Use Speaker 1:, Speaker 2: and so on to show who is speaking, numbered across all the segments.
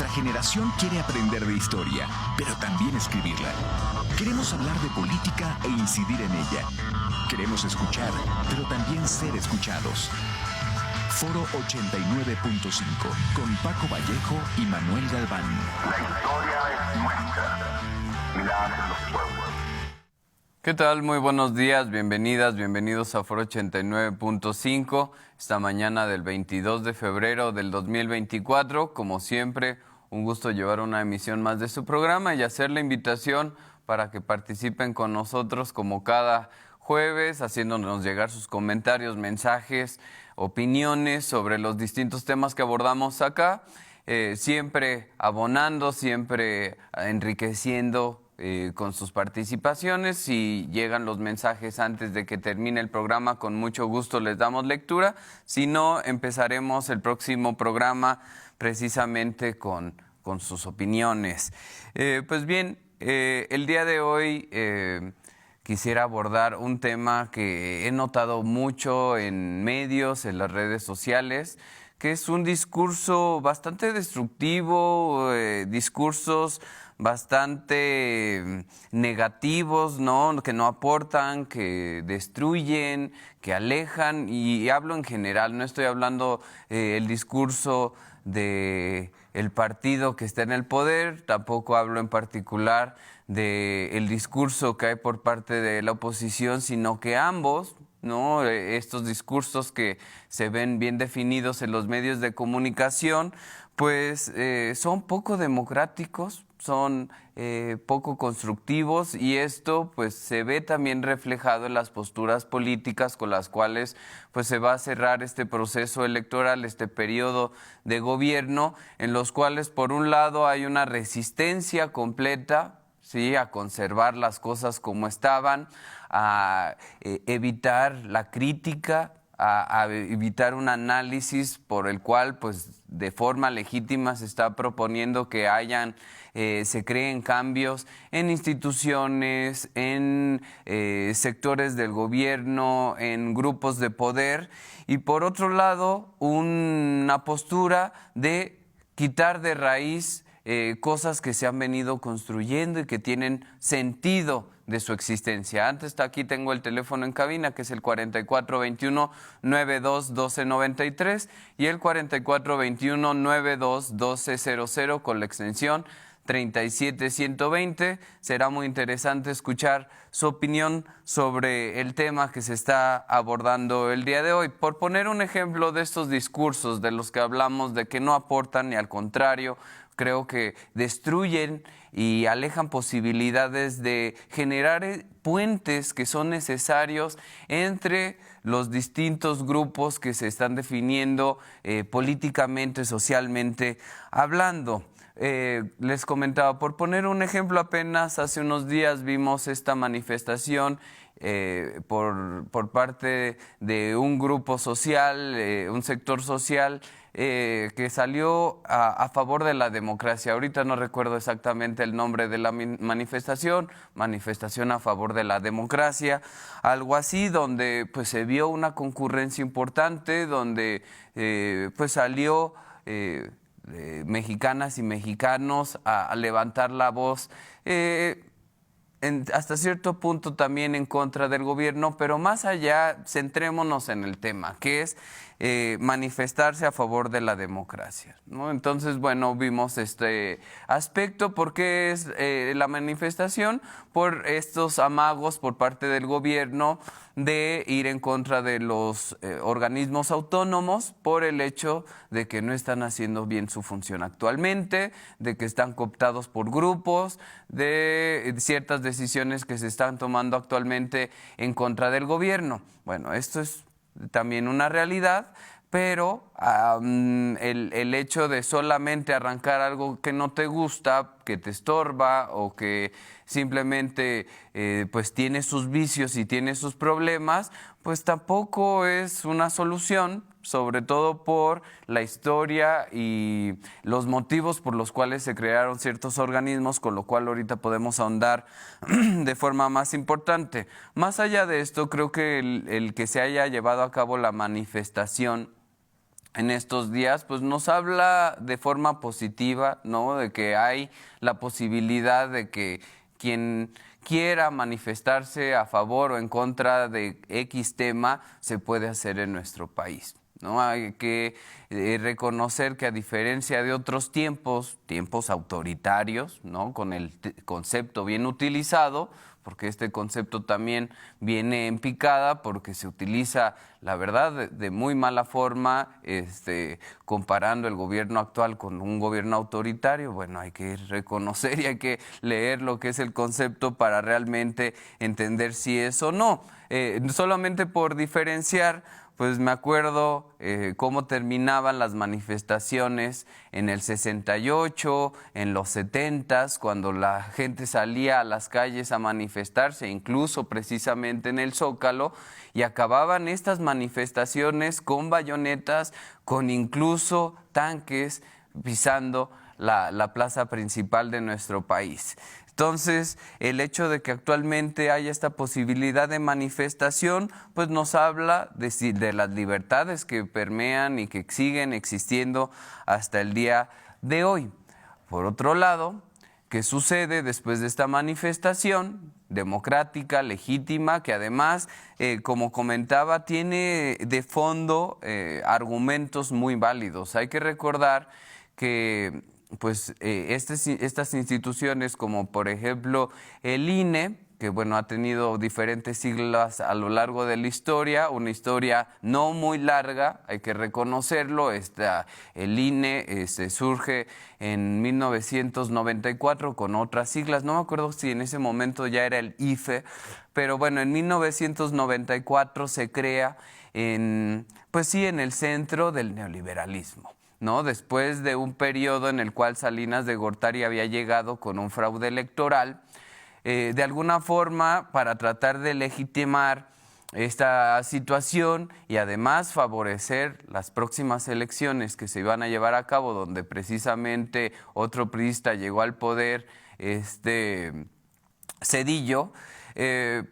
Speaker 1: Nuestra generación quiere aprender de historia, pero también escribirla. Queremos hablar de política e incidir en ella. Queremos escuchar, pero también ser escuchados. Foro 89.5, con Paco Vallejo y Manuel Galván.
Speaker 2: La historia es nuestra y la hacen los pueblos.
Speaker 3: ¿Qué tal? Muy buenos días, bienvenidas, bienvenidos a Foro 89.5, esta mañana del 22 de febrero del 2024. Como siempre, un gusto llevar una emisión más de su programa y hacer la invitación para que participen con nosotros como cada jueves, haciéndonos llegar sus comentarios, mensajes, opiniones sobre los distintos temas que abordamos acá, siempre abonando, siempre enriqueciendo con sus participaciones. Si llegan los mensajes antes de que termine el programa, con mucho gusto les damos lectura. Si no, empezaremos el próximo programa precisamente con sus opiniones. Pues bien, el día de hoy quisiera abordar un tema que he notado mucho en medios, en las redes sociales, que es un discurso bastante destructivo, discursos bastante negativos, ¿no? Que no aportan, que destruyen, que alejan, y hablo en general, no estoy hablando el discurso de el partido que está en el poder, tampoco hablo en particular del discurso que hay por parte de la oposición, sino que ambos, ¿no? Estos discursos que se ven bien definidos en los medios de comunicación, pues son poco democráticos, son poco constructivos, y esto pues se ve también reflejado en las posturas políticas con las cuales pues se va a cerrar este proceso electoral, este periodo de gobierno, en los cuales por un lado hay una resistencia completa, ¿sí?, a conservar las cosas como estaban, a evitar la crítica, a evitar un análisis por el cual pues de forma legítima se está proponiendo que se creen cambios en instituciones, en sectores del gobierno, en grupos de poder, y por otro lado una postura de quitar de raíz cosas que se han venido construyendo y que tienen sentido de su existencia. Antes, aquí tengo el teléfono en cabina, que es el 4421-921293 y el 4421-921200 con la extensión 37120. Será muy interesante escuchar su opinión sobre el tema que se está abordando el día de hoy. Por poner un ejemplo de estos discursos de los que hablamos, de que no aportan, y al contrario, creo que destruyen y alejan posibilidades de generar puentes que son necesarios entre los distintos grupos que se están definiendo políticamente, socialmente hablando. Les comentaba, por poner un ejemplo, apenas hace unos días vimos esta manifestación por parte de un grupo social, un sector social, que salió a favor de la democracia. Ahorita no recuerdo exactamente el nombre de la manifestación a favor de la democracia, algo así, donde pues se vio una concurrencia importante, donde pues salió mexicanas y mexicanos a levantar la voz, hasta cierto punto también en contra del gobierno, pero más allá, centrémonos en el tema, que es manifestarse a favor de la democracia, ¿no? Entonces, bueno, vimos este aspecto. ¿Por qué es la manifestación? Por estos amagos por parte del gobierno de ir en contra de los organismos autónomos, por el hecho de que no están haciendo bien su función actualmente, de que están cooptados por grupos, de ciertas decisiones que se están tomando actualmente en contra del gobierno. Bueno, esto es también una realidad, pero el hecho de solamente arrancar algo que no te gusta, que te estorba o que simplemente pues tiene sus vicios y tiene sus problemas, pues tampoco es una solución, sobre todo por la historia y los motivos por los cuales se crearon ciertos organismos, con lo cual ahorita podemos ahondar de forma más importante. Más allá de esto, creo que el que se haya llevado a cabo la manifestación en estos días, pues nos habla de forma positiva, ¿no? De que hay la posibilidad de que quien quiera manifestarse a favor o en contra de X tema se puede hacer en nuestro país, ¿no? Hay que reconocer que a diferencia de otros tiempos autoritarios, ¿no? Con el concepto bien utilizado, porque este concepto también viene en picada porque se utiliza, la verdad, de muy mala forma, comparando el gobierno actual con un gobierno autoritario. Bueno, hay que reconocer y hay que leer lo que es el concepto para realmente entender si es o no. Solamente por diferenciar, pues me acuerdo cómo terminaban las manifestaciones en el 68, en los 70, cuando la gente salía a las calles a manifestarse, incluso precisamente en el Zócalo, y acababan estas manifestaciones con bayonetas, con incluso tanques pisando la plaza principal de nuestro país. Entonces, el hecho de que actualmente haya esta posibilidad de manifestación, pues nos habla de las libertades que permean y que siguen existiendo hasta el día de hoy. Por otro lado, ¿qué sucede después de esta manifestación democrática, legítima, que además, como comentaba, tiene de fondo argumentos muy válidos? Hay que recordar que pues estas instituciones, como por ejemplo el INE, que bueno, ha tenido diferentes siglas a lo largo de la historia, una historia no muy larga, hay que reconocerlo. El INE surge en 1994 con otras siglas, no me acuerdo si en ese momento ya era el IFE, pero bueno, en 1994 se crea pues sí, en el centro del neoliberalismo, ¿no? Después de un periodo en el cual Salinas de Gortari había llegado con un fraude electoral, de alguna forma para tratar de legitimar esta situación y además favorecer las próximas elecciones que se iban a llevar a cabo, donde precisamente otro priista llegó al poder, Zedillo,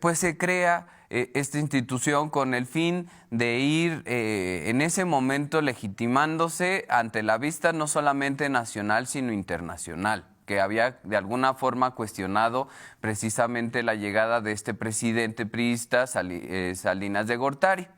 Speaker 3: pues se crea esta institución con el fin de ir en ese momento legitimándose ante la vista no solamente nacional sino internacional, que había de alguna forma cuestionado precisamente la llegada de este presidente priista Salinas de Gortari.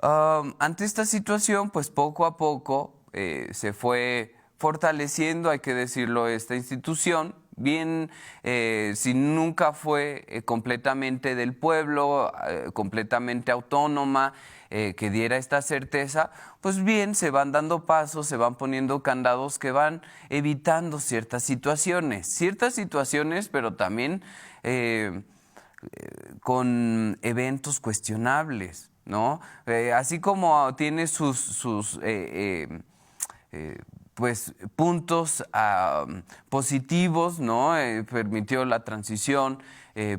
Speaker 3: Ante esta situación, pues poco a poco se fue fortaleciendo, hay que decirlo, esta institución. Bien, si nunca fue completamente del pueblo, completamente autónoma, que diera esta certeza, pues bien, se van dando pasos, se van poniendo candados que van evitando ciertas situaciones, pero también con eventos cuestionables, ¿no? Así como tiene sus pues puntos positivos, ¿no? Permitió la transición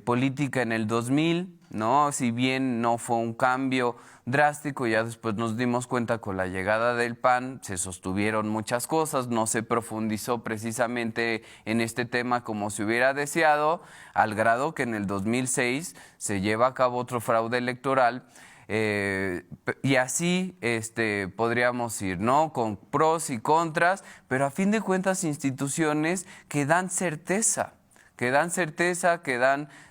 Speaker 3: política en el 2000, ¿no? Si bien no fue un cambio drástico, ya después nos dimos cuenta con la llegada del PAN, se sostuvieron muchas cosas, no se profundizó precisamente en este tema como se hubiera deseado, al grado que en el 2006 se lleva a cabo otro fraude electoral. Y así podríamos ir, ¿no? Con pros y contras, pero a fin de cuentas instituciones que dan certeza, que dan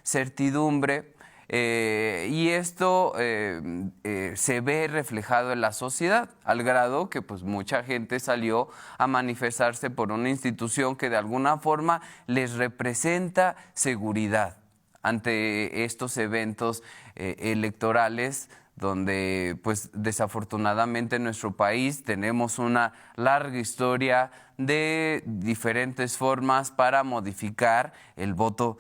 Speaker 3: certidumbre, y esto se ve reflejado en la sociedad, al grado que pues mucha gente salió a manifestarse por una institución que de alguna forma les representa seguridad ante estos eventos electorales, donde pues desafortunadamente en nuestro país tenemos una larga historia de diferentes formas para modificar el voto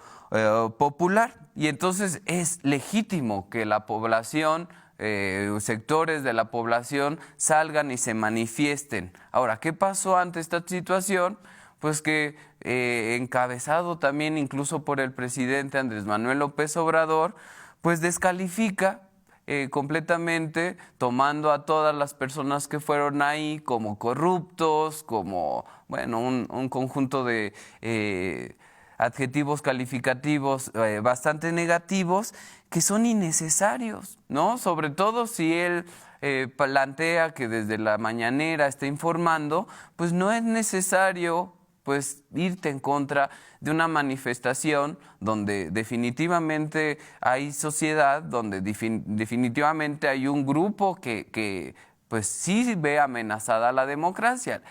Speaker 3: popular. Y entonces es legítimo que la población, sectores de la población salgan y se manifiesten. Ahora, ¿qué pasó ante esta situación? Pues que encabezado también incluso por el presidente Andrés Manuel López Obrador, pues descalifica completamente, tomando a todas las personas que fueron ahí como corruptos, como, bueno, un conjunto de adjetivos calificativos bastante negativos, que son innecesarios, ¿no? Sobre todo si él plantea que desde la mañanera está informando, pues no es necesario pues irte en contra de una manifestación donde definitivamente hay sociedad, donde definitivamente hay un grupo que pues sí ve amenazada la democracia.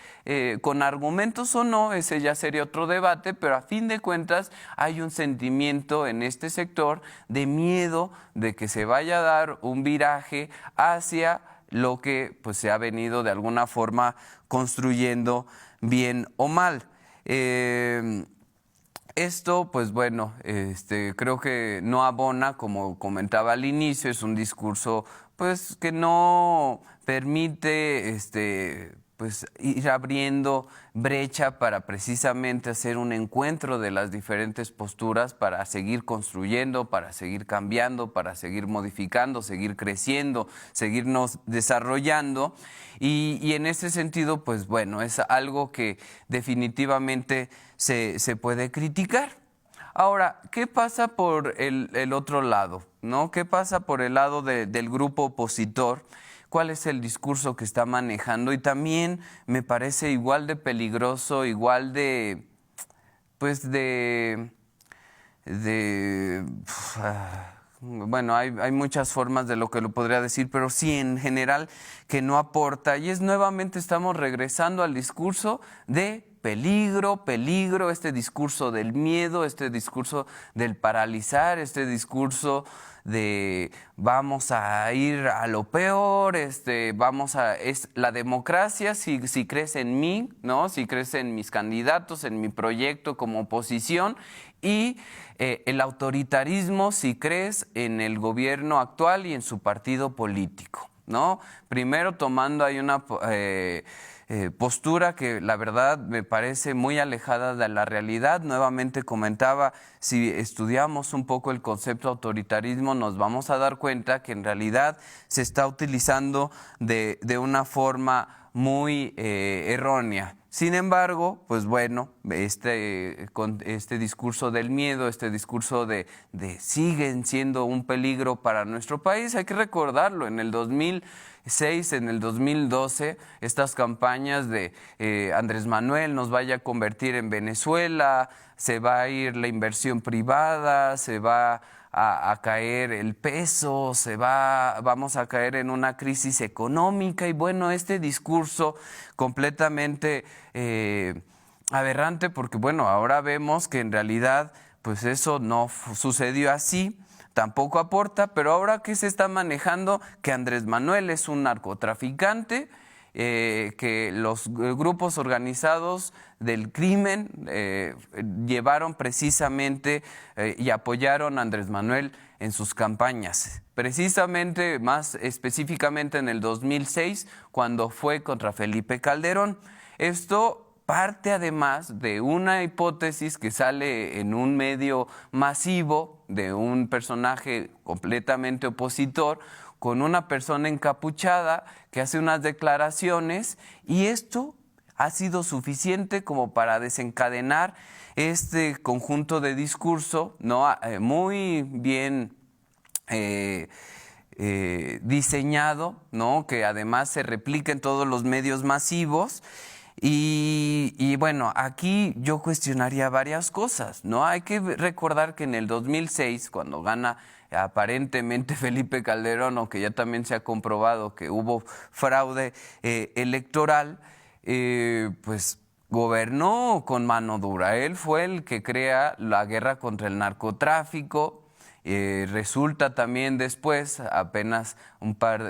Speaker 3: Con argumentos o no, ese ya sería otro debate, pero a fin de cuentas hay un sentimiento en este sector de miedo de que se vaya a dar un viraje hacia lo que pues se ha venido de alguna forma construyendo bien o mal. Esto, pues bueno, creo que no abona, como comentaba al inicio, es un discurso pues que no permite pues ir abriendo brecha para precisamente hacer un encuentro de las diferentes posturas para seguir construyendo, para seguir cambiando, para seguir modificando, seguir creciendo, seguirnos desarrollando. Y en ese sentido, pues bueno, es algo que definitivamente se puede criticar. Ahora, ¿qué pasa por el otro lado? ¿No? ¿Qué pasa por el lado del grupo opositor? ¿Cuál es el discurso que está manejando? Y también me parece igual de peligroso, igual de, pues bueno, hay muchas formas de lo que lo podría decir, pero sí en general que no aporta. Y es nuevamente estamos regresando al discurso de peligro, este discurso del miedo, este discurso del paralizar, este discurso de vamos a ir a lo peor, es la democracia si crees en mí, ¿no? Si crees en mis candidatos, en mi proyecto como oposición, y el autoritarismo si crees en el gobierno actual y en su partido político, ¿no? Primero tomando ahí una postura que la verdad me parece muy alejada de la realidad. Nuevamente comentaba, si estudiamos un poco el concepto autoritarismo, nos vamos a dar cuenta que en realidad se está utilizando de una forma muy errónea. Sin embargo, pues bueno, con este discurso del miedo, este discurso de siguen siendo un peligro para nuestro país, hay que recordarlo, en el 2006, en el 2012, estas campañas de Andrés Manuel nos vaya a convertir en Venezuela, se va a ir la inversión privada, se va a caer el peso, vamos a caer en una crisis económica, y bueno, este discurso completamente aberrante, porque bueno, ahora vemos que en realidad pues eso no sucedió así, tampoco aporta, pero ahora que se está manejando que Andrés Manuel es un narcotraficante, que los grupos organizados del crimen llevaron precisamente y apoyaron a Andrés Manuel en sus campañas, precisamente más específicamente en el 2006, cuando fue contra Felipe Calderón. Esto parte además de una hipótesis que sale en un medio masivo de un personaje completamente opositor, con una persona encapuchada que hace unas declaraciones, y esto ha sido suficiente como para desencadenar este conjunto de discurso, ¿no? Muy bien diseñado, ¿no? Que además se replica en todos los medios masivos. Y bueno, aquí yo cuestionaría varias cosas, ¿no? Hay que recordar que en el 2006, cuando gana aparentemente Felipe Calderón, aunque ya también se ha comprobado que hubo fraude electoral, pues gobernó con mano dura. Él fue el que crea la guerra contra el narcotráfico. Resulta también después, apenas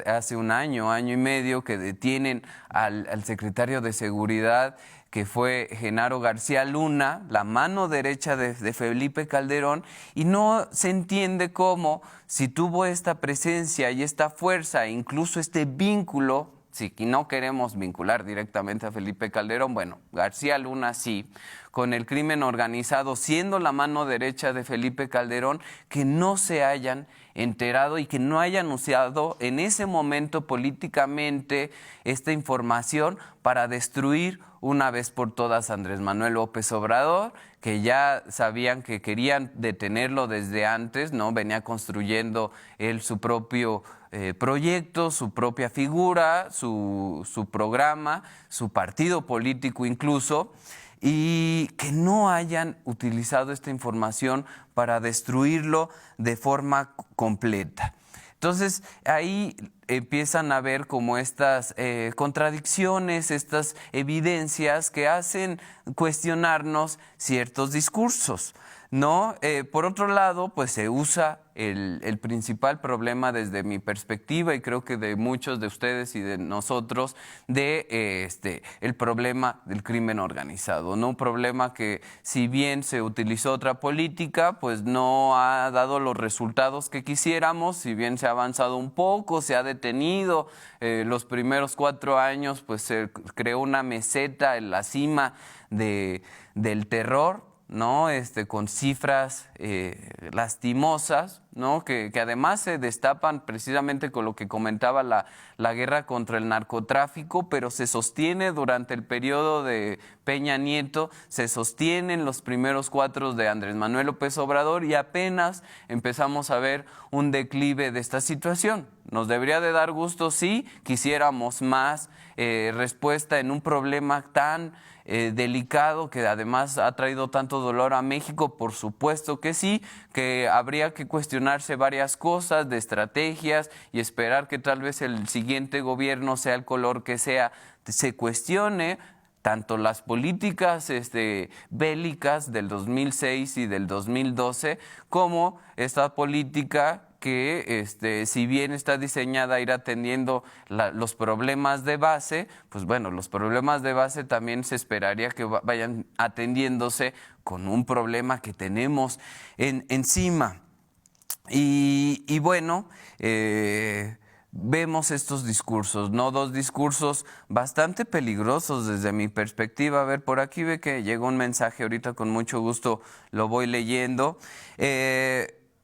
Speaker 3: hace un año y medio, que detienen al secretario de Seguridad, que fue Genaro García Luna, la mano derecha de Felipe Calderón, y no se entiende cómo, si tuvo esta presencia y esta fuerza, incluso este vínculo, si no queremos vincular directamente a Felipe Calderón, bueno, García Luna sí, con el crimen organizado, siendo la mano derecha de Felipe Calderón, que no se hayan enterado y que no haya anunciado en ese momento políticamente esta información para destruir una vez por todas a Andrés Manuel López Obrador, que ya sabían que querían detenerlo desde antes, ¿no? Venía construyendo él su propio proyecto, su propia figura, su programa, su partido político incluso, y que no hayan utilizado esta información para destruirlo de forma completa. Entonces, ahí empiezan a ver como estas contradicciones, estas evidencias que hacen cuestionarnos ciertos discursos, ¿no? Por otro lado, pues se usa el principal problema desde mi perspectiva y creo que de muchos de ustedes y de nosotros el problema del crimen organizado, ¿no? Un problema que si bien se utilizó otra política, pues no ha dado los resultados que quisiéramos, si bien se ha avanzado un poco, se ha detenido, los primeros 4 años pues se creó una meseta en la cima del terror, ¿no? Con cifras lastimosas, ¿no? Que además se destapan precisamente con lo que comentaba la guerra contra el narcotráfico, pero se sostiene durante el periodo de Peña Nieto, se sostienen los primeros 4 de Andrés Manuel López Obrador y apenas empezamos a ver un declive de esta situación. Nos debería de dar gusto si quisiéramos más respuesta en un problema tan delicado que además ha traído tanto dolor a México. Por supuesto que sí, que habría que cuestionarse varias cosas de estrategias y esperar que tal vez el siguiente gobierno, sea el color que sea, se cuestione tanto las políticas bélicas del 2006 y del 2012 como esta política que si bien está diseñada a ir atendiendo los problemas de base, pues bueno, los problemas de base también se esperaría que vayan atendiéndose con un problema que tenemos encima. Y bueno, vemos estos discursos, ¿no? 2 discursos bastante peligrosos desde mi perspectiva. A ver, por aquí ve que llegó un mensaje ahorita, con mucho gusto lo voy leyendo.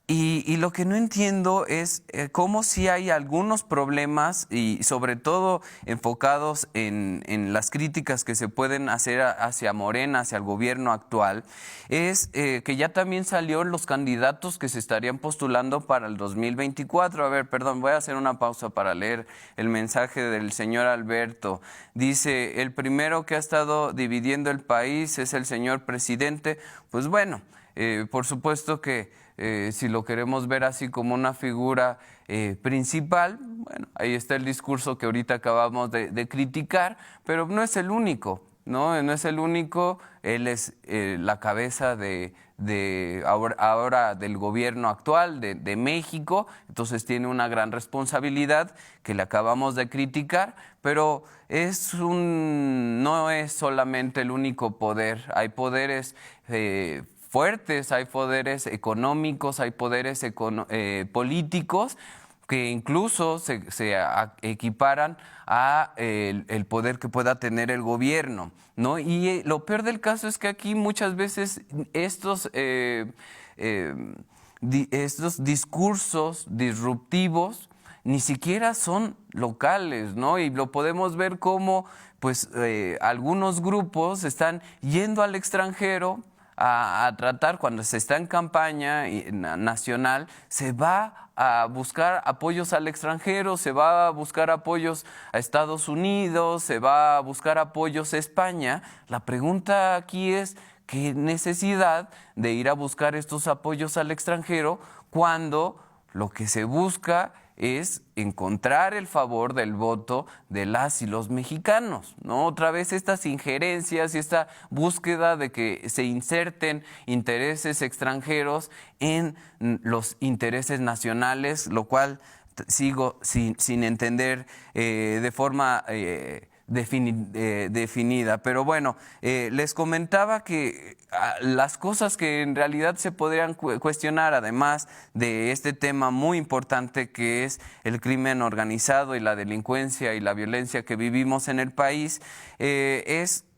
Speaker 3: Y lo que no entiendo es cómo si hay algunos problemas y sobre todo enfocados en las críticas que se pueden hacer hacia Morena, hacia el gobierno actual, es que ya también salieron los candidatos que se estarían postulando para el 2024. A ver, perdón, voy a hacer una pausa para leer el mensaje del señor Alberto. Dice, el primero que ha estado dividiendo el país es el señor presidente. Pues bueno, por supuesto que si lo queremos ver así como una figura principal, bueno, ahí está el discurso que ahorita acabamos de criticar, pero no es el único, ¿no? No es el único, él es la cabeza ahora del gobierno actual de México, entonces tiene una gran responsabilidad que le acabamos de criticar, pero no es solamente el único poder, hay poderes fuertes, hay poderes económicos, hay poderes políticos que incluso se equiparan a el poder que pueda tener el gobierno, ¿no? Y lo peor del caso es que aquí muchas veces estos discursos disruptivos ni siquiera son locales, ¿no? Y lo podemos ver como pues algunos grupos están yendo al extranjero a tratar, cuando se está en campaña nacional, se va a buscar apoyos al extranjero, se va a buscar apoyos a Estados Unidos, se va a buscar apoyos a España. La pregunta aquí es, ¿qué necesidad de ir a buscar estos apoyos al extranjero cuando lo que se busca es encontrar el favor del voto de las y los mexicanos, ¿no? Otra vez estas injerencias y esta búsqueda de que se inserten intereses extranjeros en los intereses nacionales, lo cual sigo sin entender de forma definida. Pero bueno, les comentaba que las cosas que en realidad se podrían cuestionar, además de este tema muy importante que es el crimen organizado y la delincuencia y la violencia que vivimos en el país,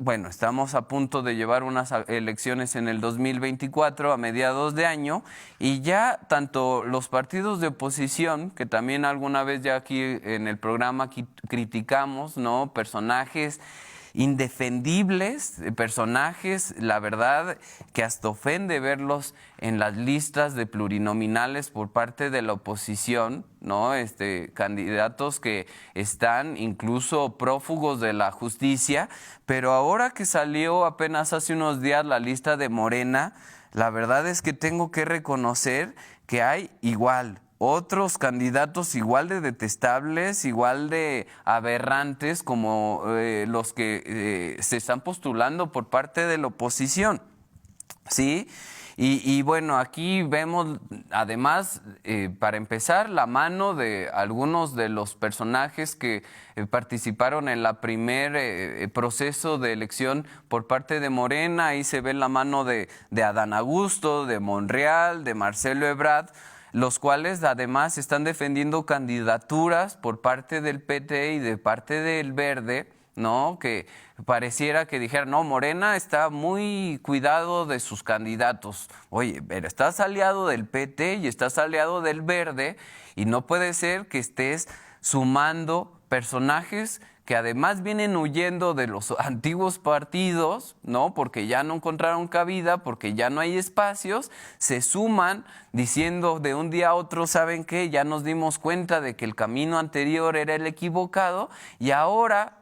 Speaker 3: bueno, estamos a punto de llevar unas elecciones en el 2024 a mediados de año y ya tanto los partidos de oposición, que también alguna vez ya aquí en el programa criticamos, ¿no? Personajes indefendibles, personajes, la verdad, que hasta ofende verlos en las listas de plurinominales por parte de la oposición, ¿no? Candidatos que están incluso prófugos de la justicia, pero ahora que salió apenas hace unos días la lista de Morena, la verdad es que tengo que reconocer que hay igual otros candidatos igual de detestables, igual de aberrantes como los que se están postulando por parte de la oposición, ¿sí? Y bueno, aquí vemos además, para empezar, la mano de algunos de los personajes que participaron en la primer proceso de elección por parte de Morena. Ahí se ve la mano de Adán Augusto, de Monreal, de Marcelo Ebrard, los cuales además están defendiendo candidaturas por parte del PT y de parte del Verde, ¿no? Que pareciera que dijeran, no, Morena está muy cuidado de sus candidatos. Oye, pero estás aliado del PT y estás aliado del Verde y no puede ser que estés sumando personajes que además vienen huyendo de los antiguos partidos, ¿no? Porque ya no encontraron cabida, porque ya no hay espacios, se suman diciendo de un día a otro, ¿saben qué? Ya nos dimos cuenta de que el camino anterior era el equivocado y ahora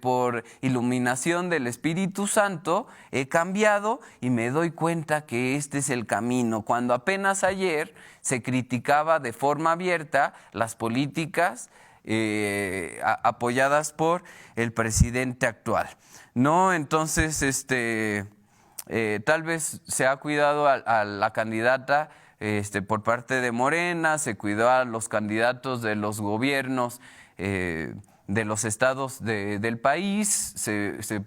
Speaker 3: por iluminación del Espíritu Santo, he cambiado y me doy cuenta que este es el camino. Cuando apenas ayer se criticaba de forma abierta las políticas apoyadas por el presidente actual, ¿no? Entonces, tal vez se ha cuidado a la candidata por parte de Morena, se cuidó a los candidatos de los gobiernos de los estados del país, se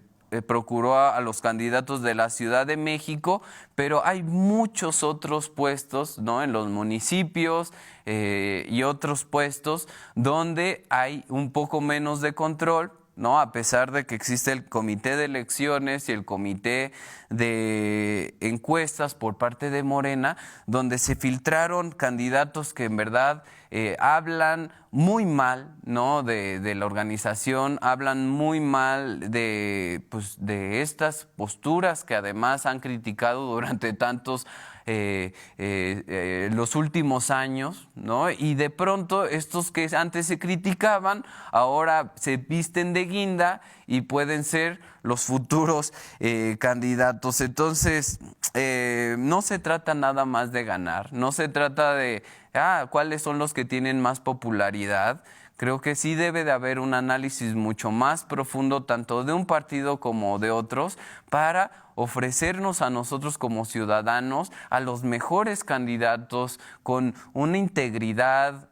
Speaker 3: procuró a los candidatos de la Ciudad de México, pero hay muchos otros puestos, ¿no? En los municipios y otros puestos donde hay un poco menos de control, ¿no? A pesar de que existe el comité de elecciones y el comité de encuestas por parte de Morena, donde se filtraron candidatos que en verdad hablan muy mal, ¿no? de la organización, hablan muy mal de estas posturas que además han criticado durante tantos los últimos años, ¿no? Y de pronto estos que antes se criticaban, ahora se visten de guinda y pueden ser los futuros candidatos. Entonces, no se trata nada más de ganar, no se trata de cuáles son los que tienen más popularidad. Creo que sí debe de haber un análisis mucho más profundo, tanto de un partido como de otros, para ofrecernos a nosotros como ciudadanos a los mejores candidatos con una integridad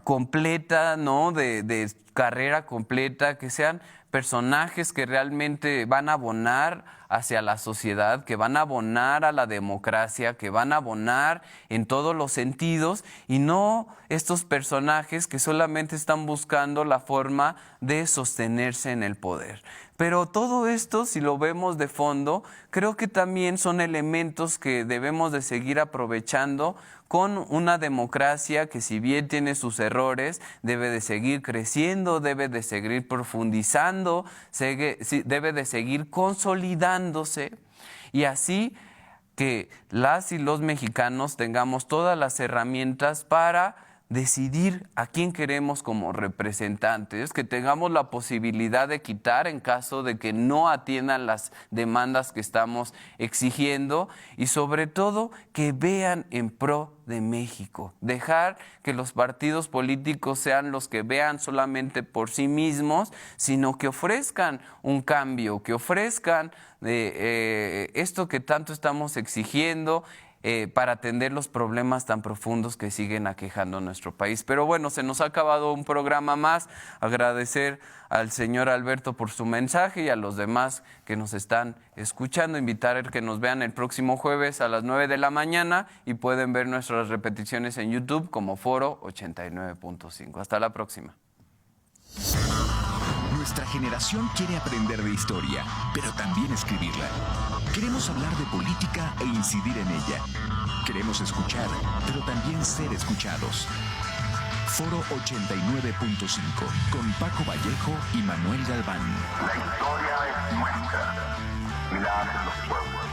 Speaker 3: completa, ¿no? De carrera completa, que sean personajes que realmente van a abonar hacia la sociedad, que van a abonar a la democracia, que van a abonar en todos los sentidos, y no estos personajes que solamente están buscando la forma de sostenerse en el poder. Pero todo esto, si lo vemos de fondo, creo que también son elementos que debemos de seguir aprovechando con una democracia que, si bien tiene sus errores, debe de seguir creciendo, debe de seguir profundizando, debe de seguir consolidándose, y así que las y los mexicanos tengamos todas las herramientas para decidir a quién queremos como representantes, que tengamos la posibilidad de quitar en caso de que no atiendan las demandas que estamos exigiendo, y sobre todo que vean en pro de México. Dejar que los partidos políticos sean los que vean solamente por sí mismos, sino que ofrezcan un cambio, que ofrezcan esto que tanto estamos exigiendo, para atender los problemas tan profundos que siguen aquejando nuestro país. Pero bueno, se nos ha acabado un programa más. Agradecer al señor Alberto por su mensaje y a los demás que nos están escuchando. Invitar a que nos vean el próximo jueves a las 9 de la mañana y pueden ver nuestras repeticiones en YouTube como Foro 89.5. Hasta la próxima.
Speaker 1: Nuestra generación quiere aprender de historia, pero también escribirla. Queremos hablar de política e incidir en ella. Queremos escuchar, pero también ser escuchados. Foro 89.5, con Paco Vallejo y Manuel Galván.
Speaker 2: La historia es nuestra y la hacen los pueblos.